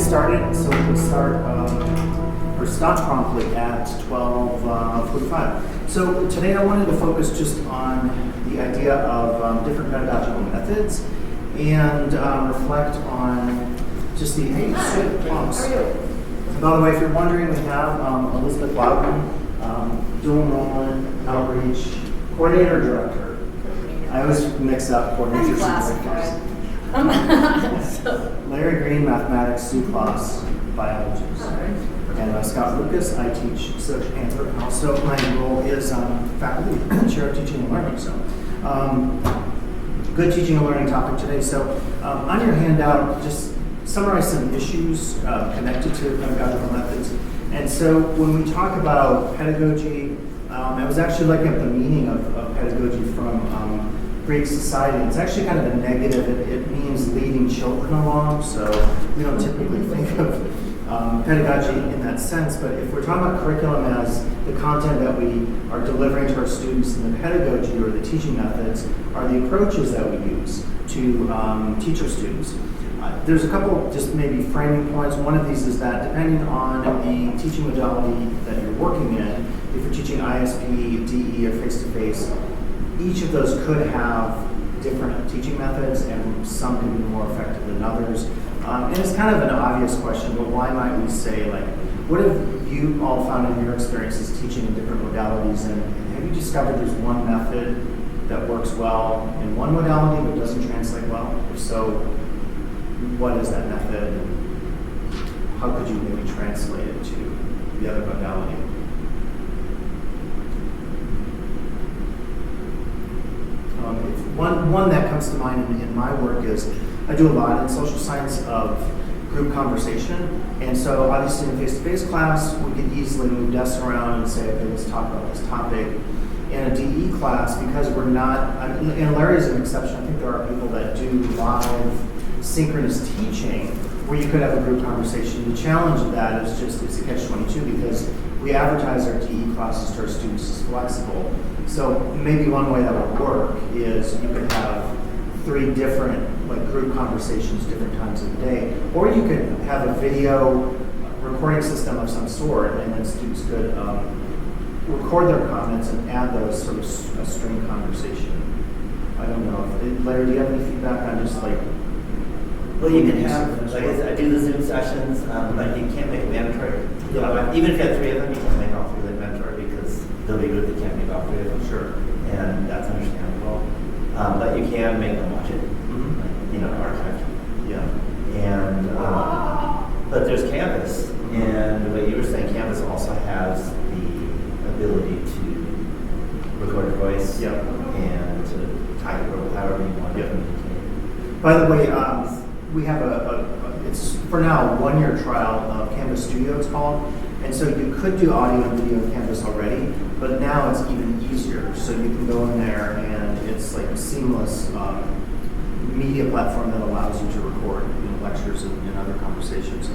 started, so we can start or stop promptly at 12:45. So today I wanted to focus just on the idea of different pedagogical methods and reflect on just the Kloss. By the way, if you're wondering, we have Elizabeth Loudon, dual enrollment, outreach, coordinator, director. I always mix up coordinators and directors. Larry Green, mathematics, Sue Kloss, biology. And Scott Lukas, I teach social anthropology, and also my role is faculty chair of teaching and learning. So, good teaching and learning topic today. So, on your handout, just summarize some issues connected to pedagogical methods. And so, when we talk about pedagogy, I was actually looking at the meaning of pedagogy from Greek society. It's actually kind of a negative. It means leading children along. So, we don't typically think of pedagogy in that sense, but if we're talking about curriculum as the content that we are delivering to our students, and the pedagogy or the teaching methods are the approaches that we use to teach our students. There's a couple just maybe framing points. One of these is that depending on the teaching modality that you're working in, if you're teaching ISP, DE, or face-to-face, each of those could have different teaching methods, and some can be more effective than others. And it's kind of an obvious question, but why might we say, like, what have you all found in your experiences teaching in different modalities, and have you discovered there's one method that works well in one modality but doesn't translate well? If so, what is that method? How could you maybe translate it to the other modality? One that comes to mind in my work is I do a lot in social science of group conversation, and so obviously in a face-to-face class we could easily move desks around and say, okay, let's talk about this topic. In a DE class, because we're not, and Larry's an exception, I think there are people that do live synchronous teaching where you could have a group conversation. The challenge of that is just, it's a catch-22 because we advertise our DE classes to our students as flexible. So maybe one way that would work is you could have 3 different group conversations different times of the day, or you could have a video recording system of some sort, and then students could record their comments and add those sort of a string conversation. I don't know. Larry, do you have any feedback on just Well, you can have, I do the Zoom sessions, but you can't make it mandatory. Even if you have 3 of them, you can't make all 3 of them mandatory because they'll be good if they can't make all 3 of them. Sure. And that's understandable. But you can make them watch it, archived. Yeah. And, but there's Canvas. And what you were saying, Canvas also has the ability to record your voice and to type it however you want to communicate. By the way, we have it's for now a 1-year trial of Canvas Studio, it's called. And so you could do audio and video in Canvas already, but now it's even easier. So you can go in there and it's like a seamless media platform that allows you to record lectures and other conversations.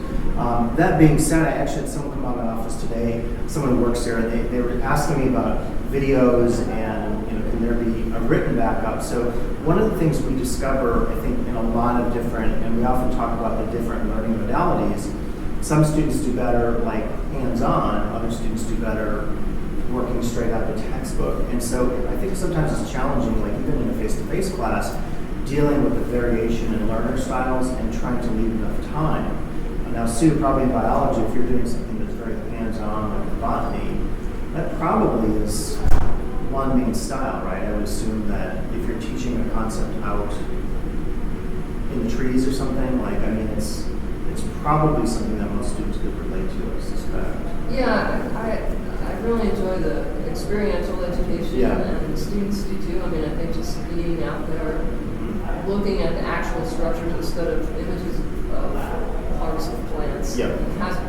That being said, I actually had someone come out of my office today, someone who works there, and they were asking me about videos and can there be a written backup. So one of the things we discover, I think, in a lot of different, and we often talk about the different learning modalities, some students do better hands-on, other students do better working straight out of the textbook. And so I think sometimes it's challenging, even in a face-to-face class, dealing with the variation in learner styles and trying to leave enough time. Now, Sue, probably in biology, if you're doing something that's very hands-on, like in botany, that probably is one main style, right? I would assume that if you're teaching a concept out in the trees or something, it's probably something that most students could relate to, I suspect. Yeah, I really enjoy the experiential education, and the students do too. I think just being out there, looking at the actual structures instead of images of parts of plants,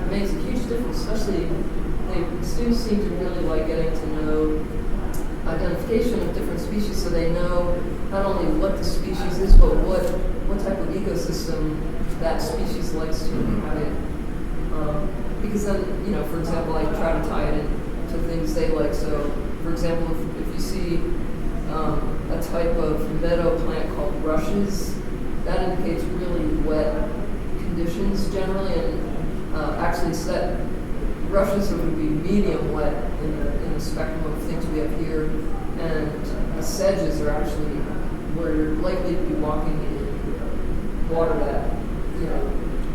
makes a huge difference. Especially, students seem to really like getting to know identification of different species, so they know not only what the species is, but what type of ecosystem that species likes to inhabit. Because then, for example, I try to tie it into things they like. So, for example, if you see a type of meadow plant called rushes, that indicates really wet conditions generally, and actually set brushes would be medium wet in the spectrum of things we have here, and the sedges are actually where you're likely to be walking in water that,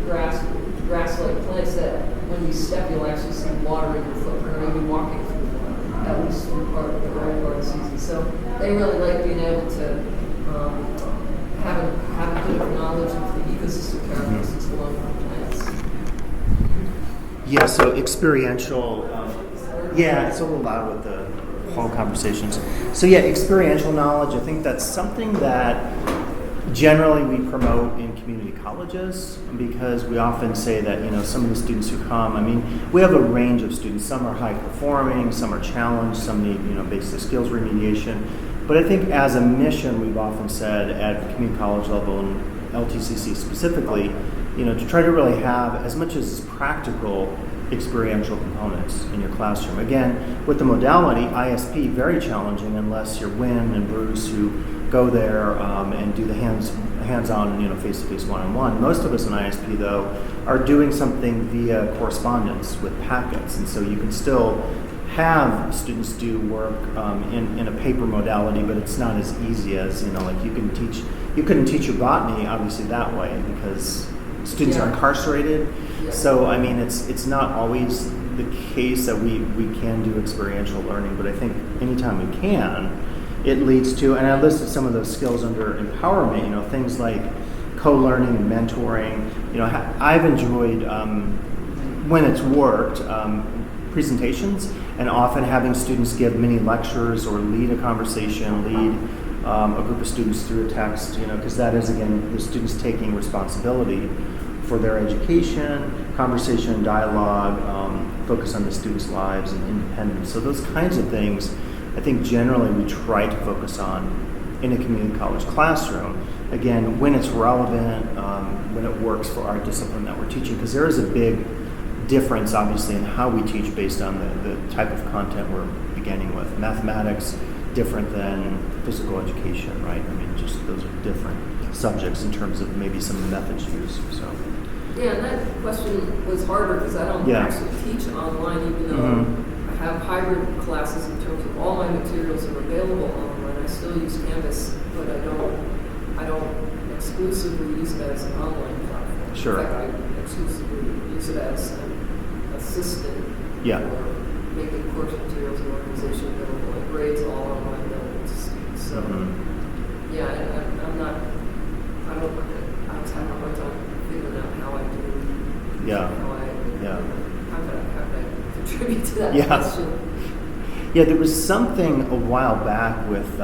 grass-like plants that when you step you'll actually see water in your footprint, or you'll be walking through water, at least through the early part of the season. So they really like being able to have a bit of knowledge of the ecosystem characteristics along the plants. Yeah, so experiential, it's a little loud with the whole conversations. So yeah, experiential knowledge, I think that's something that generally we promote in community colleges, because we often say that, some of the students who come, we have a range of students. Some are high performing, some are challenged, some need, basic skills remediation. But I think as a mission, we've often said at the community college level and LTCC specifically, to try to really have as much as practical experiential components in your classroom. Again, with the modality, ISP, very challenging unless you're Wynn and Bruce who go there and do the hands-on, face-to-face one-on-one. Most of us in ISP, though, are doing something via correspondence with packets, and so you can still have students do work in a paper modality, but it's not as easy as, you couldn't teach your botany, obviously, that way, because students are incarcerated. Yeah. So, it's not always the case that we can do experiential learning, but I think anytime we can, it leads to, and I listed some of those skills under empowerment, things like co-learning and mentoring. I've enjoyed, when it's worked, presentations, and often having students give mini lectures or lead a conversation, lead a group of students through a text, because that is, again, the students taking responsibility for their education, conversation and dialogue, focus on the students' lives and independence. So those kinds of things, I think generally we try to focus on in a community college classroom. Again, when it's relevant, when it works for our discipline that we're teaching, because there is a big difference, obviously, in how we teach based on the type of content we're beginning with. Mathematics, different than physical education, right? Just those are different subjects in terms of maybe some of the methods used. So. Yeah, and that question was harder because I don't actually teach online, even though I have hybrid classes in terms of all my materials are available online. I still use Canvas, but I don't exclusively use it as an online platform. Sure. In fact, I exclusively use it as an assistant for making course materials and organization available, and grades all online available to students. So, yeah, I was having a hard time figuring out how I do. How could I contribute to that question? Yeah, there was something a while back with,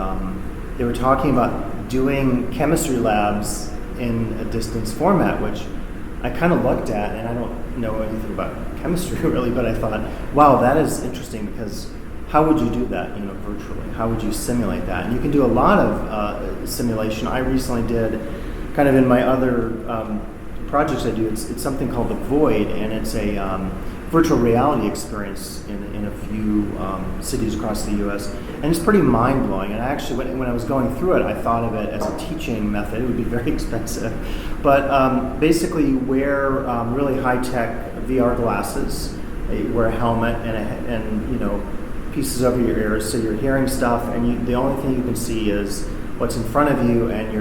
they were talking about doing chemistry labs in a distance format, which I kind of looked at, and I don't know anything about chemistry really, but I thought, wow, that is interesting, because how would you do that, virtually? How would you simulate that? And you can do a lot of simulation. I recently did, kind of in my other projects I do, it's something called The Void, and it's a virtual reality experience in a few cities across the U.S., and it's pretty mind-blowing. And I actually, when I was going through it, I thought of it as a teaching method. It would be very expensive, but basically you wear really high-tech VR glasses, you wear a helmet and pieces over your ears, so you're hearing stuff, and the only thing you can see is what's in front of you, and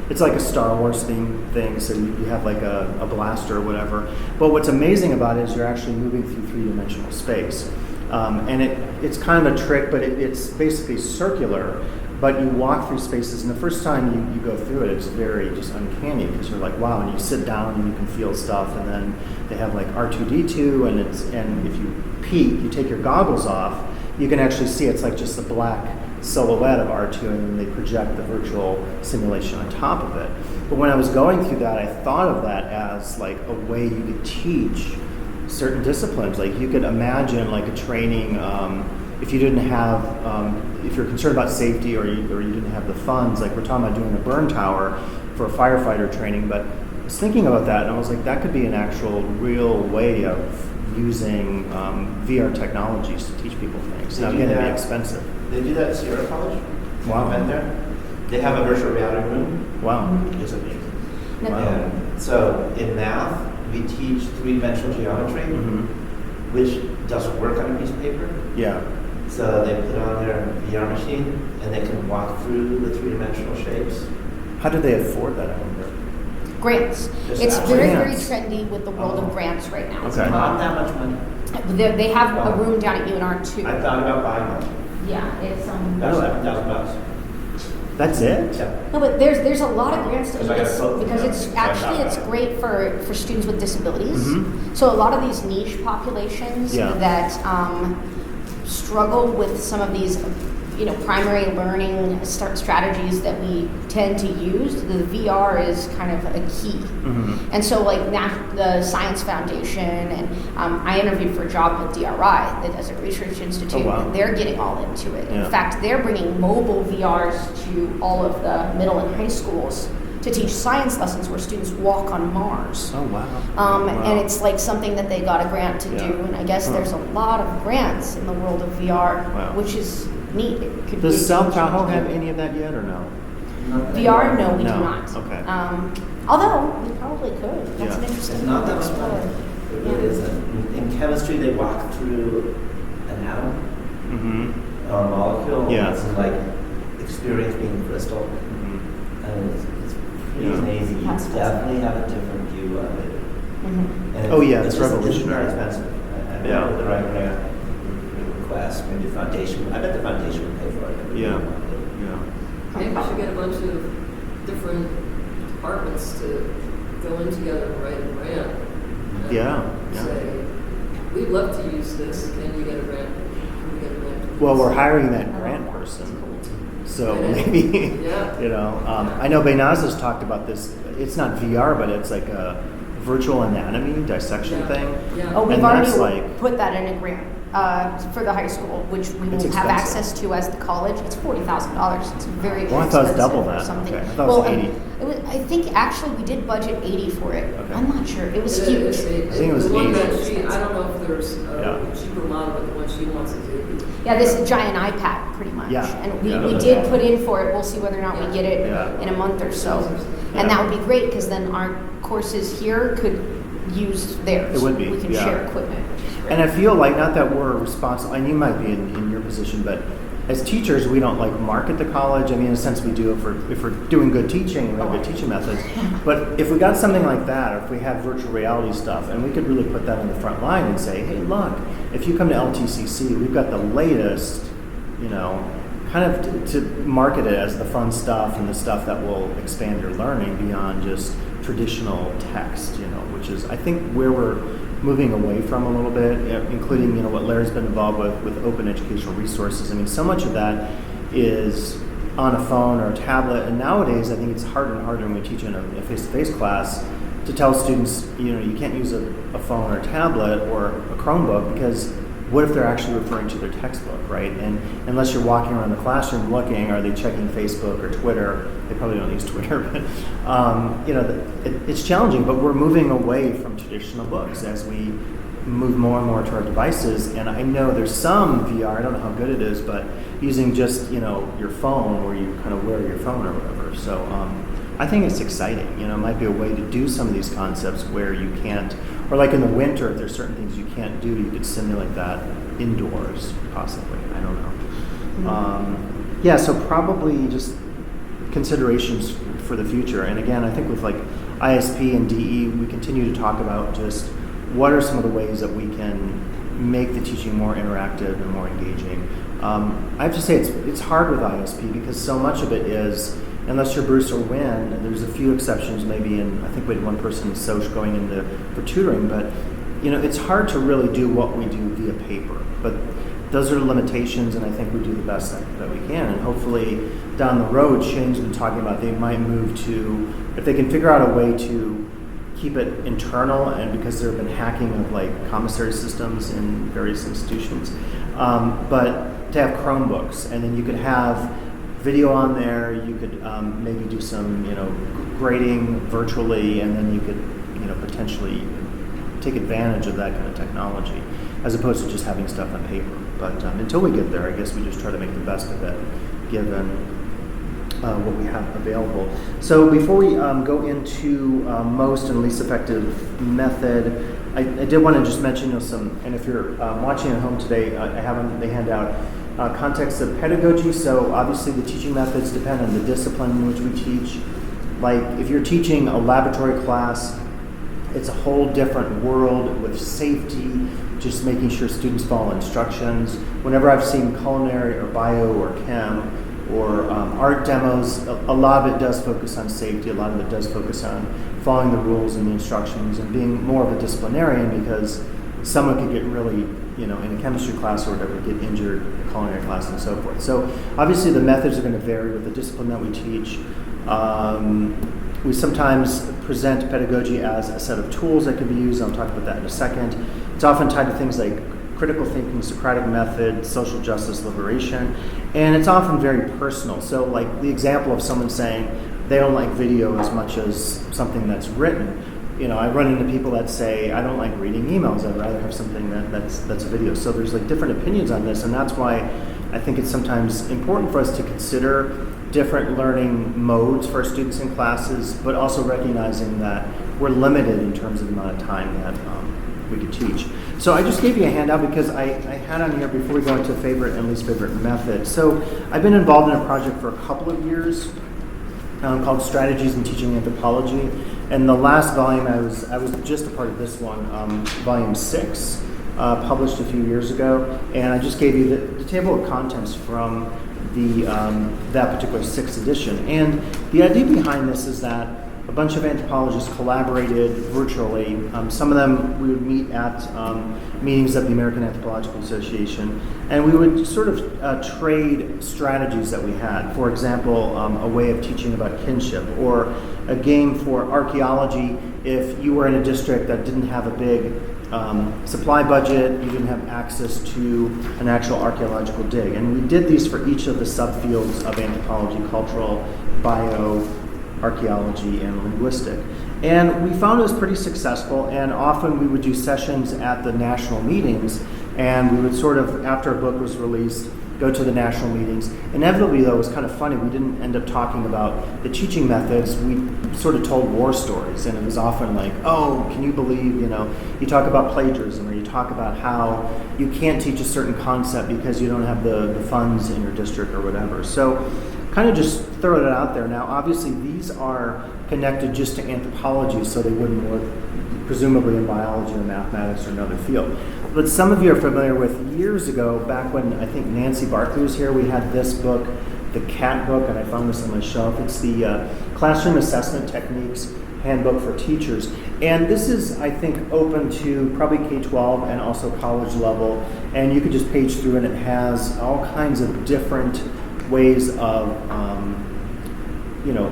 it's like a Star Wars thing, so you have like a blaster or whatever. But what's amazing about it is you're actually moving through three-dimensional space. And it's kind of a trick, but it's basically circular, but you walk through spaces, and the first time you go through it, it's very just uncanny, because you're like, wow, and you sit down and you can feel stuff, and then they have like R2-D2, and if you peek, you take your goggles off, you can actually see it's like just a black silhouette of R2, and then they project the virtual simulation on top of it. But when I was going through that, I thought of that as like a way you could teach certain disciplines. Like you could imagine like a training, if you didn't have, if you're concerned about safety or you didn't have the funds, like we're talking about doing a burn tower for a firefighter training, but I was thinking about that, and I was like, that could be an actual real way of using VR technologies to teach people things. Now, again, it'd be expensive. They do that at Sierra College. Wow. Been there. They have a virtual reality room. Wow. It's amazing. Wow. And so in math, we teach three-dimensional geometry, which doesn't work on a piece of paper. Yeah. So they put on their VR machine, and they can walk through the three-dimensional shapes. How do they afford that, I wonder? Grants. Just It's ask. very, Grants. very trendy with the world of grants right now. Okay. Not that much money. They have a room down at UNR too. I thought about buying one. Yeah, it's That's $7,000. That's it? Yeah. No, but there's a lot of grants to Because I got a quote from because them, it's so I actually thought it's about great for students with disabilities. Mhm. So a lot of these niche populations Yeah. that struggle with some of these, primary learning strategies that we tend to use, the VR is kind of a key. And so like the Science Foundation, and I interviewed for a job with DRI, the Desert Research Institute, Oh, wow. and they're getting all into it. Yeah. In fact, they're bringing mobile VRs to all of the middle and high schools to teach science lessons where students walk on Mars. Oh, wow. Wow. And it's like something that they got a grant to Yeah. do, and I guess Huh. there's a lot of grants in the world of VR, Wow. which is neat. It could be a Does South game Tahoe changer. have any of that yet, or no? VR? No, we No. do not. Okay. Although we probably could. That's Yeah. an interesting It's one not to that much explore. money. It really isn't. In chemistry, they walk through an atom or a molecule. Yeah. It's like experience being crystal. And it's pretty Yeah. amazing. You That's definitely have a different view of it. And Oh, yeah, it's just- revolutionary. It's not expensive. I Yeah. met with the right grant request. Maybe the foundation. I bet the foundation would pay for it. Yeah. Maybe we should get a bunch of different departments to go in together and write a grant. And Yeah. Say, we'd love to use this. Can you get a grant? Can we get a grant? Well, we're hiring that grant person. So maybe, I know Beynaz has talked about this. It's not VR, but it's like a virtual anatomy dissection Yeah. thing. Yeah. Oh, we've And already that's like- put that in a grant for the high school, which we will It's have expensive. access to as the college. It's $40,000. It's very Well, I thought it was expensive double for that. something. Okay. I thought it was 80. I think actually we did budget 80 for it. Okay. I'm not sure. It was I huge. think it was the one 80. that she, I don't know if there's a Yeah. cheaper model, but the one she wants to do. Yeah, this is giant iPad, pretty much. Yeah. And Yeah. we did put in for it. We'll see whether or not we Yeah. get it Yeah. in a month or so. Yeah. And that would be great because then our courses here could use theirs. It would be, We can yeah. share equipment. which is great. And I feel like, not that we're responsible, and you might be in your position, but as teachers, we don't like market the college. I mean, in a sense, we do if we're doing good teaching and we have good teaching methods. But if we got something like that, or if we had virtual reality stuff, and we could really put that in the front line and say, hey, look, if you come to LTCC, we've got the latest, kind of to market it as the fun stuff and the stuff that will expand your learning beyond just traditional text, which is, I think, where we're moving away from a little bit, including, what Larry's been involved with open educational resources. I mean, so much of that is on a phone or a tablet, and nowadays I think it's harder and harder when we teach in a face-to-face class to tell students, you can't use a phone or a tablet or a Chromebook, because what if they're actually referring to their textbook, right? And unless you're walking around the classroom looking, are they checking Facebook or Twitter? They probably don't use Twitter, but it's challenging. But we're moving away from traditional books as we move more and more to our devices. And I know there's some VR, I don't know how good it is, but using just your phone, where you kind of wear your phone or whatever. So I think it's exciting. It might be a way to do some of these concepts where you can't, or like in the winter, if there's certain things you can't do, you could simulate that indoors, possibly. I don't know. So probably just considerations for the future. And again, I think with like ISP and DE, we continue to talk about just what are some of the ways that we can make the teaching more interactive and more engaging. I have to say it's hard with ISP because so much of it is, unless you're Bruce or Wynn, and there's a few exceptions maybe, and I think we had one person in Soch going into for tutoring, but it's hard to really do what we do via paper. But those are limitations, and I think we do the best that we can. And hopefully down the road, Shane's been talking about they might move to, if they can figure out a way to keep it internal, and because there have been hacking of like commissary systems in various institutions, but to have Chromebooks, and then you could have video on there, you could maybe do some grading virtually, and then you could potentially take advantage of that kind of technology as opposed to just having stuff on paper. But until we get there, I guess we just try to make the best of it, given what we have available. So before we go into most and least effective method, I did want to just mention some, and if you're watching at home today, I have on the handout context of pedagogy. So obviously the teaching methods depend on the discipline in which we teach. Like if you're teaching a laboratory class, it's a whole different world with safety, just making sure students follow instructions. Whenever I've seen culinary or bio or chem or art demos, a lot of it does focus on safety, a lot of it does focus on following the rules and the instructions and being more of a disciplinarian, because someone could get really, in a chemistry class or whatever, get injured, a culinary class and so forth. So obviously the methods are going to vary with the discipline that we teach. We sometimes present pedagogy as a set of tools that can be used. I'll talk about that in a second. It's often tied to things like critical thinking, Socratic method, social justice, liberation, and it's often very personal. So like the example of someone saying they don't like video as much as something that's written. I run into people that say, I don't like reading emails, I'd rather have something that's a video. So there's like different opinions on this, and that's why I think it's sometimes important for us to consider different learning modes for our students in classes, but also recognizing that we're limited in terms of the amount of time that we could teach. So I just gave you a handout because I had on here before we go into favorite and least favorite method. So I've been involved in a project for a couple of years called Strategies in Teaching Anthropology. And the last volume, I was just a part of this one, volume 6, published a few years ago. And I just gave you the table of contents from that particular 6th edition. And the idea behind this is that a bunch of anthropologists collaborated virtually. Some of them we would meet at meetings of the American Anthropological Association, and we would sort of trade strategies that we had. For example, a way of teaching about kinship, or a game for archaeology if you were in a district that didn't have a big supply budget, you didn't have access to an actual archaeological dig. And we did these for each of the subfields of anthropology: cultural, bio, archaeology, and linguistic. And we found it was pretty successful, and often we would do sessions at the national meetings, and we would sort of, after a book was released, go to the national meetings. Inevitably, though, it was kind of funny. We didn't end up talking about the teaching methods. We sort of told war stories, and it was often like, oh, can you believe, you talk about plagiarism, or you talk about how you can't teach a certain concept because you don't have the funds in your district or whatever. So kind of just throw it out there. Now, obviously, these are connected just to anthropology, so they wouldn't work presumably in biology or mathematics or another field. But some of you are familiar with, years ago, back when I think Nancy Barkley was here, we had this book, the CAT book, and I found this on my shelf. It's the Classroom Assessment Techniques Handbook for Teachers. And this is, I think, open to probably K-12 and also college level. And you could just page through, and it has all kinds of different ways of,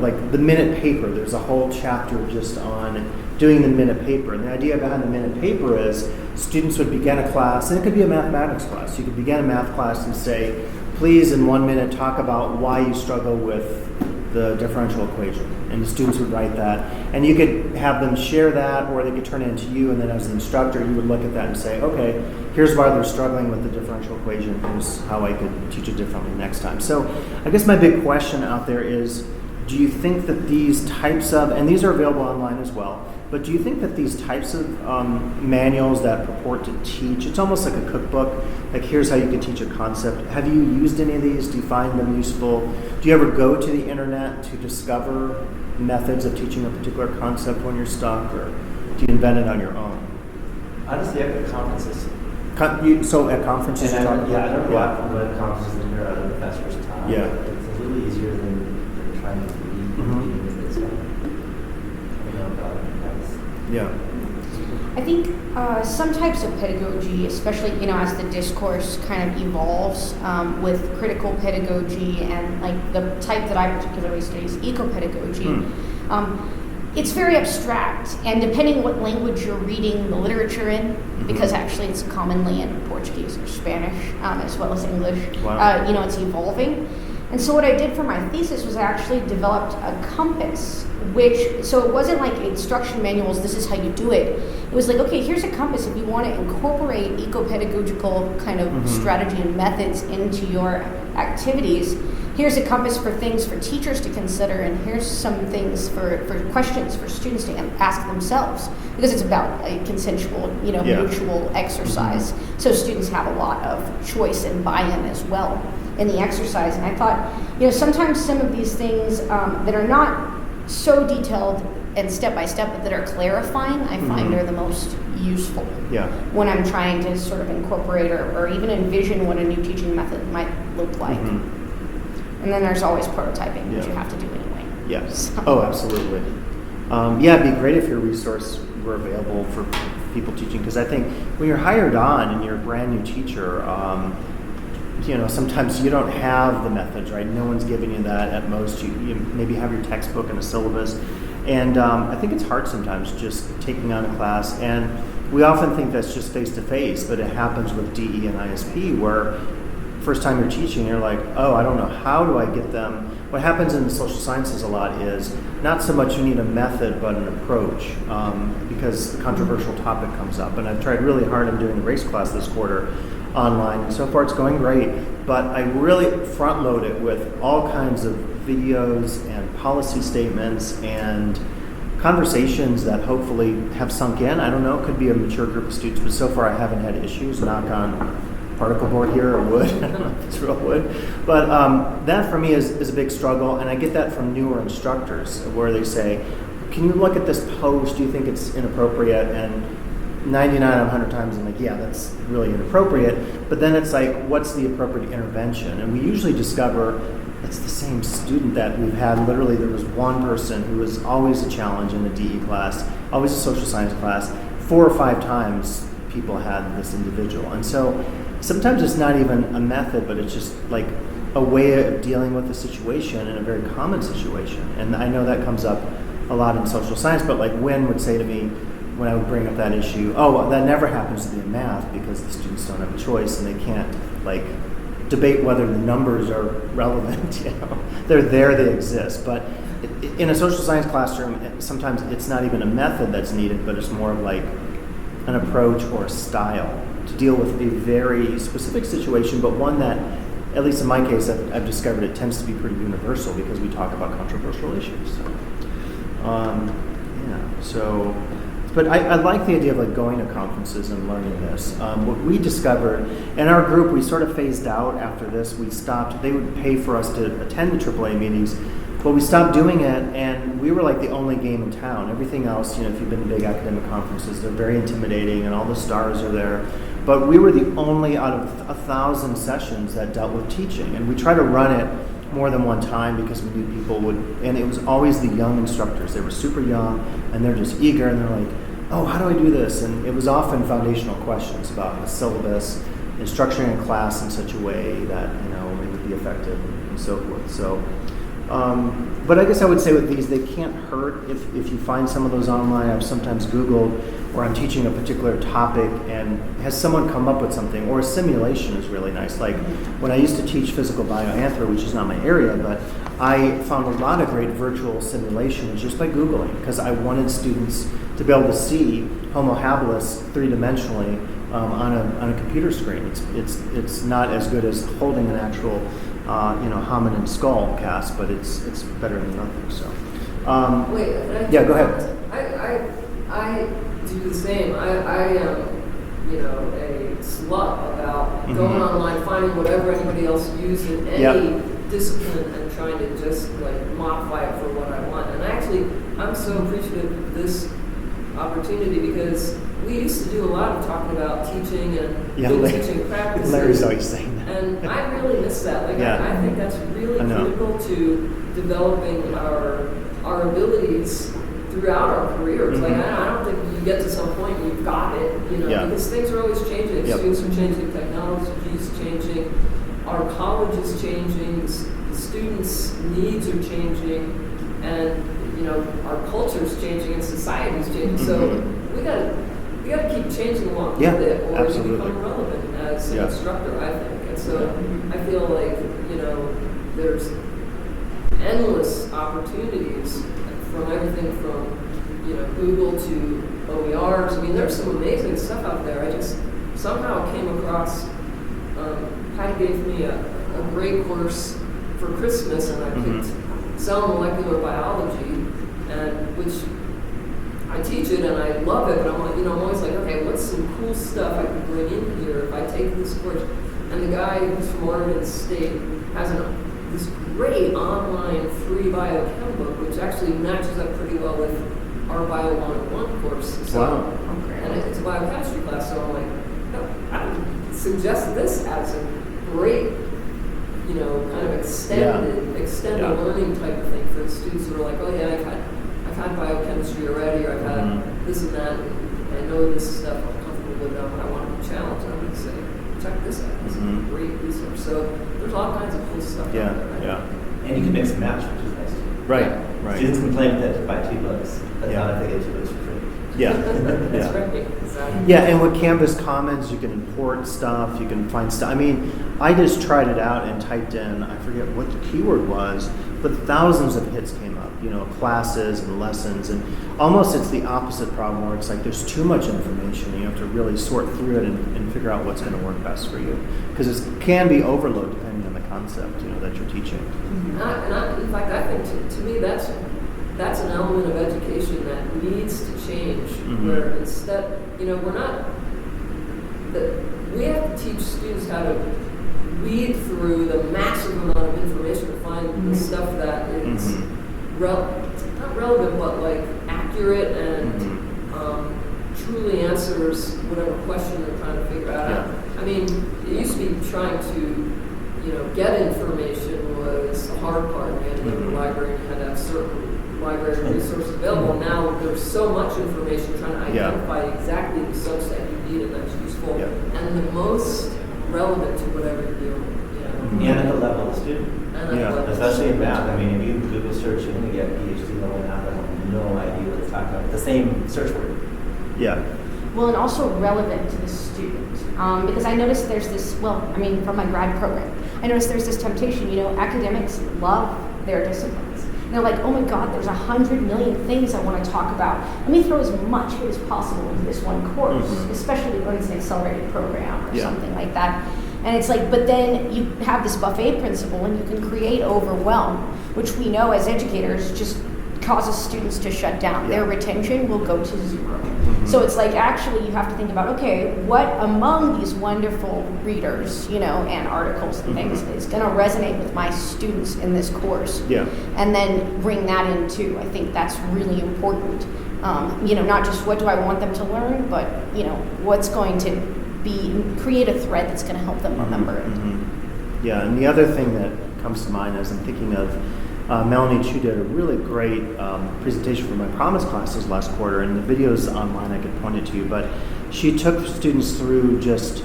like the minute paper. There's a whole chapter just on doing the minute paper. And the idea behind the minute paper is students would begin a class, and it could be a mathematics class. You could begin a math class and say, please, in 1 minute, talk about why you struggle with the differential equation. And the students would write that. And you could have them share that, or they could turn it into you, and then as an instructor, you would look at that and say, okay, here's why they're struggling with the differential equation. Here's how I could teach it differently next time. So I guess my big question out there is, do you think that these types of, and these are available online as well, but do you think that these types of manuals that purport to teach, it's almost like a cookbook, like here's how you can teach a concept. Have you used any of these? Do you find them useful? Do you ever go to the internet to discover methods of teaching a particular concept when you're stuck, or do you invent it on your own? Honestly, at conferences. So at conferences, I don't go out from what conferences and hear other professors talk. Yeah. It's a little easier than trying to read meetings and stuff. Yeah. I think some types of pedagogy, especially as the discourse kind of evolves with critical pedagogy and like the type that I particularly study is eco-pedagogy. It's very abstract, and depending what language you're reading the literature in, because actually it's commonly in Portuguese or Spanish as well as English. Wow. It's evolving. And so what I did for my thesis was I actually developed a compass, so it wasn't like instruction manuals, this is how you do it. It was like, okay, here's a compass if you want to incorporate eco-pedagogical kind of strategy and methods into your activities. here's a compass for things for teachers to consider, and here's some things for questions for students to ask themselves, because it's about a consensual, mutual exercise. So students have a lot of choice and buy-in as well in the exercise. And I thought, sometimes some of these things that are not so detailed and step-by-step, but that are clarifying, I find are the most useful when I'm trying to sort of incorporate or even envision what a new teaching method might look like. And then there's always prototyping, which you have to do anyway. Yes. So. Oh, absolutely. It'd be great if your resource were available for people teaching, because I think when you're hired on and you're a brand new teacher, sometimes you don't have the methods, right? No one's giving you that. At most, you maybe have your textbook and a syllabus. And I think it's hard sometimes just taking on a class. And we often think that's just face-to-face, but it happens with DE and ISP, where first time you're teaching, you're like, oh, I don't know, how do I get them? What happens in the social sciences a lot is not so much you need a method, but an approach, because the controversial topic comes up. And I've tried really hard. I'm doing a race class this quarter online, and so far it's going great. But I really front load it with all kinds of videos and policy statements and conversations that hopefully have sunk in. I don't know, it could be a mature group of students, but so far I haven't had issues. Knock on particle board here, or wood. I don't know if it's real wood. But that for me is a big struggle, and I get that from newer instructors where they say, can you look at this post, do you think it's inappropriate? And 99 out of 100 times I'm like, yeah, that's really inappropriate. But then it's like, what's the appropriate intervention? And we usually discover it's the same student that we've had. Literally, there was one person who was always a challenge in the DE class, always a social science class. 4 or 5 times people had this individual. And so sometimes it's not even a method, but it's just like a way of dealing with the situation in a very common situation. And I know that comes up a lot in social science, but like Wynn would say to me when I would bring up that issue, oh, well, that never happens to be in math because the students don't have a choice and they can't like debate whether the numbers are relevant. They're there, they exist. But in a social science classroom, sometimes it's not even a method that's needed, but it's more of like an approach or a style to deal with a very specific situation, but one that, at least in my case, I've discovered it tends to be pretty universal because we talk about controversial issues. But I like the idea of like going to conferences and learning this. What we discovered in our group, we sort of phased out after this. We stopped. They would pay for us to attend the AAA meetings, but we stopped doing it, and we were like the only game in town. Everything else, if you've been to big academic conferences, they're very intimidating, and all the stars are there. But we were the only out of 1,000 sessions that dealt with teaching, and we tried to run it more than one time because we knew people would, and it was always the young instructors. They were super young, and they're just eager, and they're like, oh, how do I do this? And it was often foundational questions about the syllabus and structuring a class in such a way that, it would be effective and so forth. So, but I guess I would say with these, they can't hurt if you find some of those online. I've sometimes Googled where I'm teaching a particular topic and has someone come up with something, or a simulation is really nice. Like when I used to teach physical bioanthro, which is not my area, but I found a lot of great virtual simulations just by Googling, because I wanted students to be able to see Homo habilis 3-dimensionally on a computer screen. It's not as good as holding an actual hominin skull cast, but it's better than nothing. So go ahead. I do the same. I am a slut about going online, finding whatever anybody else used in any discipline and trying to just like modify it for what I want. And I'm so appreciative of this opportunity, because we used to do a lot of talking about teaching and good teaching practices. Larry's always saying that. And I really miss that. I think that's really critical to developing our abilities throughout our careers. I don't think you get to some point and you've got it, because things are always changing. Students are changing, technology is changing, our college is changing, the students' needs are changing, and our culture is changing and society is changing. So we got to keep changing along with it, or you become relevant as an instructor, I think. And so I feel like there's endless opportunities from everything from Google to OERs. I mean, there's some amazing stuff out there. I just somehow came across. Patty gave me a great course for Christmas, and I picked cell molecular biology, and which I teach it and I love it, but I'm always like, okay, what's some cool stuff I can bring in here if I take this course? And the guy who's from Oregon State has this great online free biochem book, which actually matches up pretty well with our Bio 101 course. So, wow. And it's a biochemistry class, so I'm like, no, I would suggest this as a great, kind of extended learning type of thing for the students who are like, oh yeah, I've had biochemistry already, or I've had this and that, and I know this stuff, I'm comfortable with them, and I want to be challenged. I would say, check this out. It's a great resource. So there's all kinds of cool stuff out there. Right? Yeah. And you can mix and match, which is nice too. Right. Students complain that to buy 2 books, but not if they get 2 books for free. Yeah. That's right. Exactly. Yeah, and with Canvas Commons, you can import stuff, you can find stuff. I mean, I just tried it out and typed in, I forget what the keyword was, but thousands of hits came up, classes and lessons, and almost it's the opposite problem where it's like there's too much information. You have to really sort through it and figure out what's going to work best for you. Because it can be overload depending on the concept, that you're teaching. In fact, I think to me that's an element of education that needs to change. Where instead, we have to teach students how to weed through the massive amount of information to find the stuff that is not relevant, but like accurate and truly answers whatever question they're trying to figure out. Yeah. I mean, it used to be trying to get information was the hard part. We had to go to the library and had to have certain library resources available. Now there's so much information trying to identify exactly the subset you need and that's useful and the most relevant to whatever you're doing. And at the level of the student. Especially in math. I mean, if you Google search, you're going to get PhD level math. I have no idea what it's talking about. The same search word. Yeah. Well, and also relevant to the student. Because I noticed there's this, from my grad program, I noticed there's this temptation, academics love their disciplines. And they're like, oh my God, there's 100 million things I want to talk about. Let me throw as much of it as possible into this one course, especially when it's an accelerated program or something like that. And it's like, but then you have this buffet principle and you can create overwhelm, which we know as educators just causes students to shut down. Their retention will go to 0. So it's like, actually you have to think about, okay, what among these wonderful readers, and articles and things is going to resonate with my students in this course? Yeah. And then bring that in too. I think that's really important. Not just what do I want them to learn, but, what's going to create a thread that's going to help them remember it. Yeah, and the other thing that comes to mind as I'm thinking of, Melanie Chu did a really great presentation for my Promise classes last quarter, and the video's online, I could point it to you, but she took students through just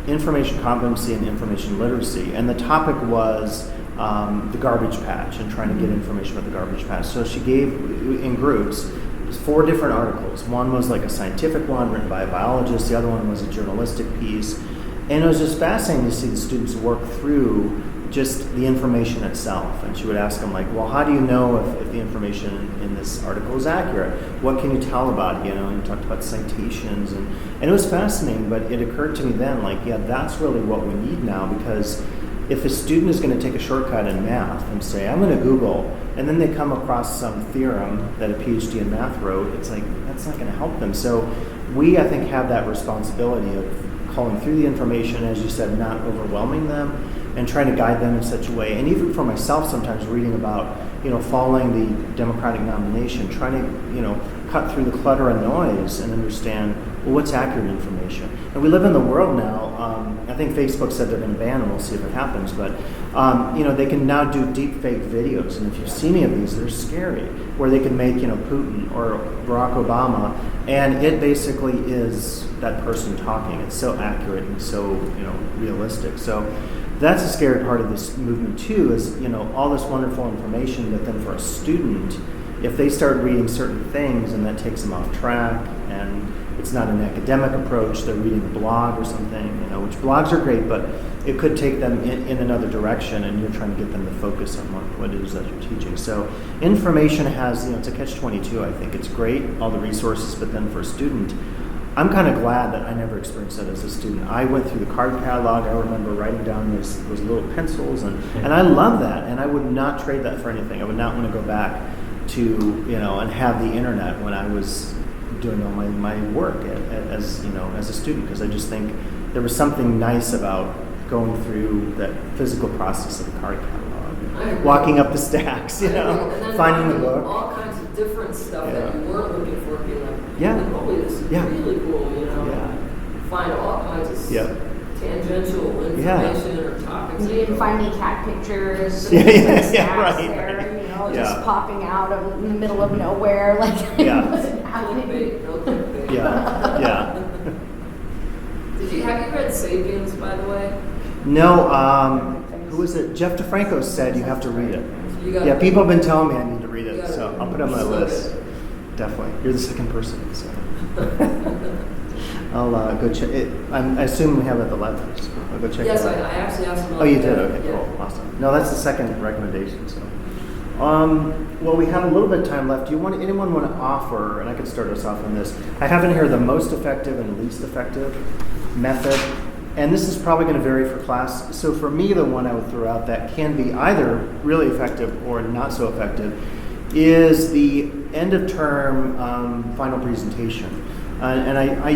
information competency and information literacy, and the topic was the garbage patch and trying to get information about the garbage patch. So she gave, in groups, 4 different articles. One was like a scientific one written by a biologist, the other one was a journalistic piece, and it was just fascinating to see the students work through just the information itself. And she would ask them, like, well, how do you know if the information in this article is accurate? What can you tell about it? And you talked about citations, and it was fascinating, but it occurred to me then, like, that's really what we need now, because if a student is going to take a shortcut in math and say, I'm going to Google, and then they come across some theorem that a PhD in math wrote, it's like, that's not going to help them. So we, I think, have that responsibility of calling through the information, as you said, not overwhelming them, and trying to guide them in such a way. And even for myself, sometimes reading about, following the Democratic nomination, trying to, cut through the clutter and noise and understand, well, what's accurate information. And we live in the world now, I think Facebook said they're going to ban them, we'll see if it happens, but, they can now do deep fake videos. And if you've seen any of these, they're scary, where they can make, Putin or Barack Obama, and it basically is that person talking. It's so accurate and so, realistic. So that's a scary part of this movement too, is, all this wonderful information, but then for a student, if they start reading certain things and that takes them off track, and it's not an academic approach, they're reading a blog or something, which blogs are great, but it could take them in another direction, and you're trying to get them to focus on what it is that you're teaching. So information has, it's a catch-22, I think. It's great, all the resources, but then for a student, I'm kind of glad that I never experienced that as a student. I went through the card catalog. I remember writing down those little pencils, and I love that. And I would not trade that for anything. I would not want to go back to, and have the internet when I was doing all my work as a student, because I just think there was something nice about going through that physical process of the card catalog, walking up the stacks, And then finding the book. All kinds of different stuff that you weren't looking for, being like, holy, this is Yeah. really cool, Yeah. Find all kinds of tangential information or topics. You didn't find any cat pictures, Yeah, stacks right. there, just popping out in the middle of nowhere, like Yeah. it wasn't happening. Clickbait, no clickbait. Yeah. Have you read Sapiens, by the way? No, who was it? Jeff DeFranco said you have to read it. You gotta, People have been telling me I need to read it, gotta so read it. I'll put it on my So list. good. Definitely. You're the second person, so. I'll go check it. I assume we have it at the library, so I'll go check Yes, it I out. actually asked him. Oh, you did? Okay, Yeah. cool. Awesome. No, that's the second recommendation, so. Well, we have a little bit of time left. Anyone want to offer, and I could start us off on this. I have in here the most effective and least effective method. And this is probably going to vary for class. So for me, the one I would throw out that can be either really effective or not so effective is the end of term final presentation. And I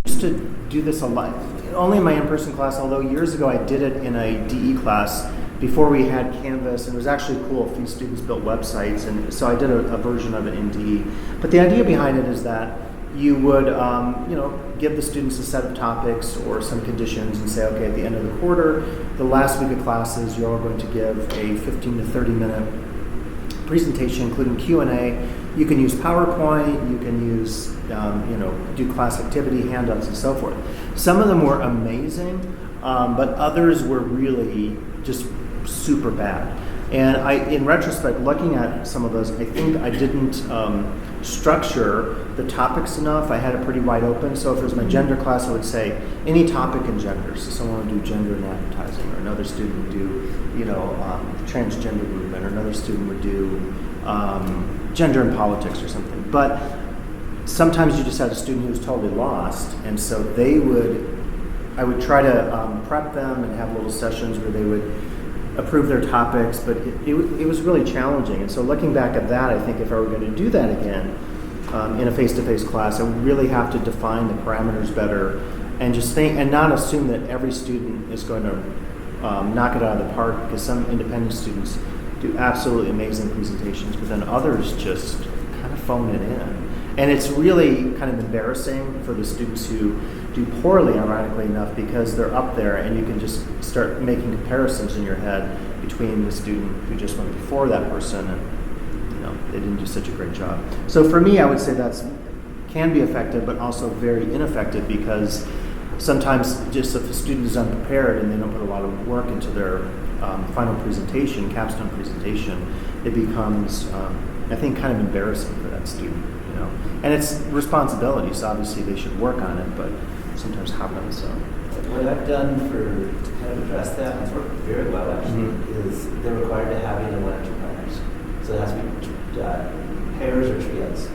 used to do this a lot, only in my in-person class, although years ago I did it in a DE class before we had Canvas, and it was actually cool. A few students built websites, and so I did a version of it in DE. But the idea behind it is that you would, give the students a set of topics or some conditions and say, okay, at the end of the quarter, the last week of classes, you're all going to give a 15 to 30 minute presentation, including Q&A. You can use PowerPoint, you can use, do class activity, handouts, and so forth. Some of them were amazing, but others were really just super bad. And in retrospect, looking at some of those, I think I didn't structure the topics enough. I had it pretty wide open. So if it was my gender class, I would say any topic in gender. So someone would do gender in advertising, or another student would do, transgender movement, or another student would do gender in politics or something. But sometimes you just had a student who was totally lost, and so I would try to prep them and have little sessions where they would approve their topics, but it was really challenging. And so looking back at that, I think if I were going to do that again in a face-to-face class, I would really have to define the parameters better and just think and not assume that every student is going to knock it out of the park, because some independent students do absolutely amazing presentations, but then others just kind of phone it in. And it's really kind of embarrassing for the students who do poorly, ironically enough, because they're up there and you can just start making comparisons in your head between the student who just went before that person and they didn't do such a great job. So for me, I would say can be effective, but also very ineffective, because sometimes just if a student is unprepared and they don't put a lot of work into their final presentation, capstone presentation, it becomes, I think, kind of embarrassing for that student. And it's responsibility, so obviously they should work on it, but sometimes happens. So what I've done to kind of address that, and it's worked very well actually, is they're required to have either one or two partners. So it has to be pairs or trios.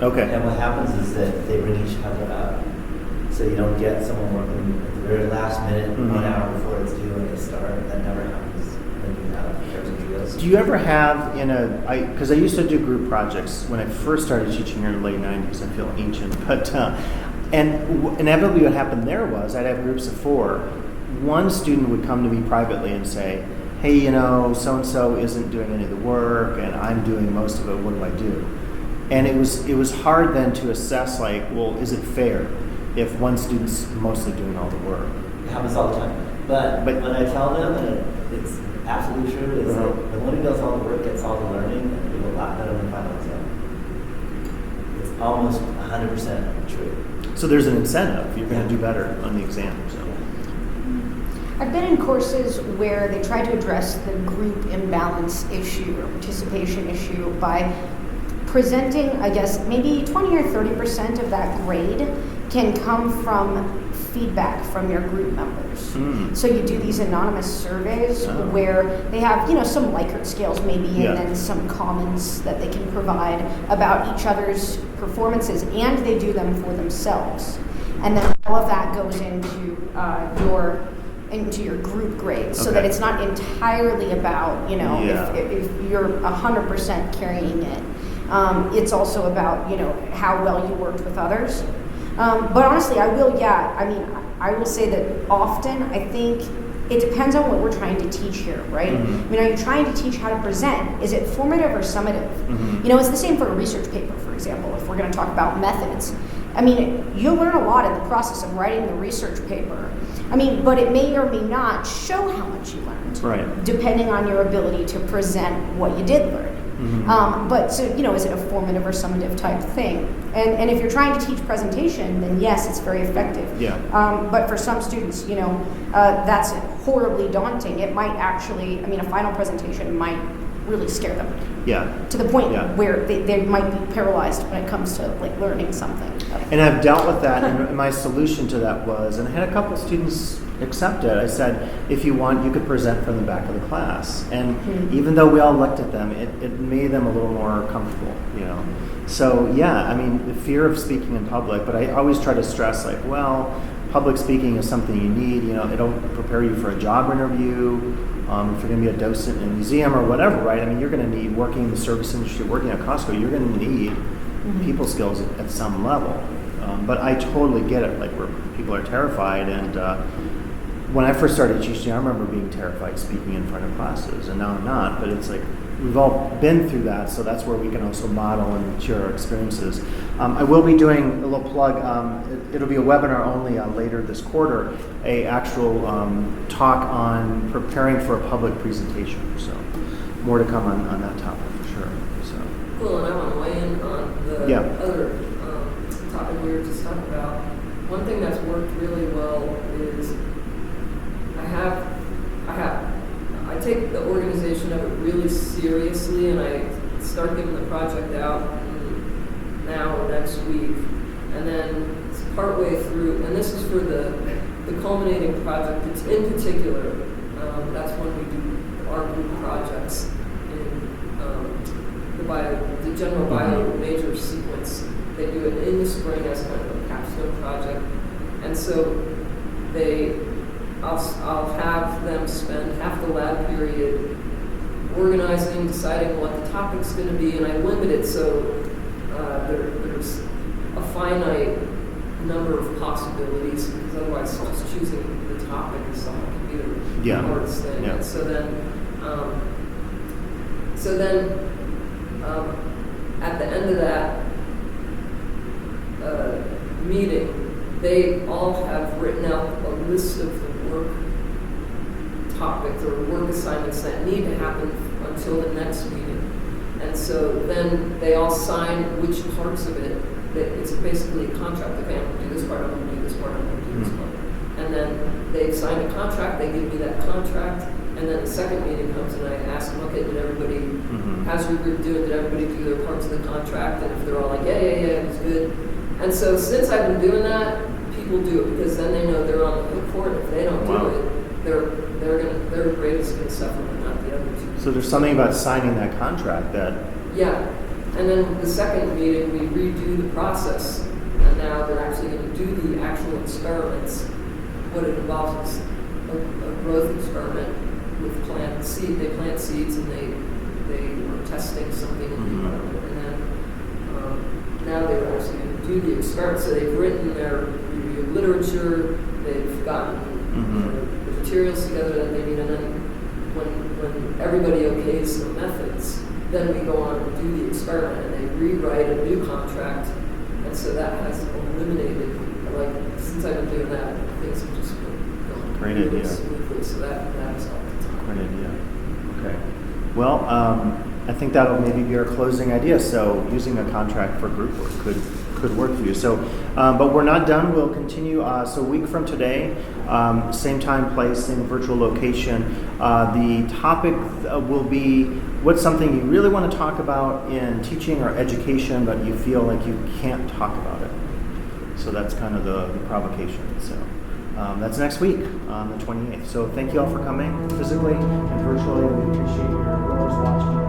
okay. And what happens is that they bring each other up, so you don't get someone working at the very last minute, 1 hour before it's due, and they start. That never happens when you have pairs and trios. Do you ever have because I used to do group projects when I first started teaching here in the late 90s, I feel ancient, but, and inevitably what happened there was I'd have groups of 4. One student would come to me privately and say, hey, so-and-so isn't doing any of the work, and I'm doing most of it, what do I do? And it was hard then to assess, is it fair if one student's mostly doing all the work? It happens all the time. But when I tell them, and it's absolutely true, is that the one who does all the work gets all the learning, and they do a lot better on the final exam. It's almost 100% true. So there's an incentive. You're going to do better on the exam. So. I've been in courses where they try to address the group imbalance issue or participation issue by presenting, I guess, maybe 20 or 30% of that grade can come from feedback from your group members. So you do these anonymous surveys where they have, some Likert scales maybe, and then some comments that they can provide about each other's performances, and they do them for themselves. and then all of that goes into your group grades, so that it's not entirely about, if you're 100% carrying it. It's also about, how well you worked with others. But honestly, I will say that often, I think it depends on what we're trying to teach here, right? Mm-hmm. Are you trying to teach how to present? Is it formative or summative? Mm-hmm. It's the same for a research paper, for example, if we're going to talk about methods. You'll learn a lot in the process of writing the research paper. But it may or may not show how much you learned, Right. depending on your ability to present what you did learn. Mm-hmm. Is it a formative or summative type thing? And if you're trying to teach presentation, then yes, it's very effective. Yeah. But for some students, that's horribly daunting. It might actually, a final presentation might really scare them. Yeah. To the point Yeah. where they might be paralyzed when it comes to learning something. And I've dealt with that, and my solution to that was, and I had a couple students accept it. I said, if you want, you could present from the back of the class. And even though we all looked at them, it made them a little more comfortable, So the fear of speaking in public, but I always try to stress public speaking is something you need, it'll prepare you for a job interview. If you're going to be a docent in a museum or whatever, right? You're going to need, working in the service industry, working at Costco, you're going to need people skills at some level. But I totally get it, where people are terrified. And when I first started teaching, I remember being terrified speaking in front of classes, and now I'm not. But it's we've all been through that, so that's where we can also model and share our experiences. I will be doing a little plug. It'll be a webinar only later this quarter, a actual talk on preparing for a public presentation. So more to come on that topic for sure. So cool, and I want to weigh in on the other topic we were just talking about. One thing that's worked really well is I take the organization of it really seriously, and I start giving the project out now or next week, and then it's partway through, and this is for the culminating project. It's in particular, that's when we do our group projects in the general bio major sequence. They do it in the spring as kind of a capstone project, and so I'll have them spend half the lab period organizing, deciding what the topic's going to be, and I limit it so there's a finite number of possibilities, because otherwise just choosing the topic is something can be the hardest thing. Yeah. And so then at the end of that meeting, they all have written out a list of the work topics or work assignments that need to happen until the next meeting. And so then they all sign which parts of it. It's basically a contract. Okay, I'm going to do this part, I'm going to do this part, I'm going to do this part. And then they sign a contract, they give me that contract, and then the second meeting comes and I ask them, okay, did everybody, how's your group doing? Did everybody do their parts of the contract? And if they're all like, yeah, it was good. And so since I've been doing that, people do it because then they know they're on the hook for it. If they don't do it, their grade is going to suffer, but not the other two. So there's something about signing that contract that... Yeah. And then the second meeting, we redo the process. And now they're actually going to do the actual experiments. What it involves is a growth experiment with plant seed. They plant seeds and they were testing something in the environment. And then now they're actually going to do the experiment. So they've written their review of literature. They've gotten the materials together that they need. And then when everybody okays the methods, then we go on and do the experiment, and they rewrite a new contract, and so that has eliminated, since I've been doing that, things have just been going Great really idea. smoothly, so that has helped. Great idea. Okay. Well, I think that'll maybe be our closing idea. So using a contract for group work could work for you. So, but we're not done. We'll continue. So a week from today, same time, place, same virtual location. The topic will be what's something you really want to talk about in teaching or education, but you feel like you can't talk about it. So that's kind of the provocation. So that's next week on the 28th. So thank you all for coming physically and virtually. We appreciate your viewers watching.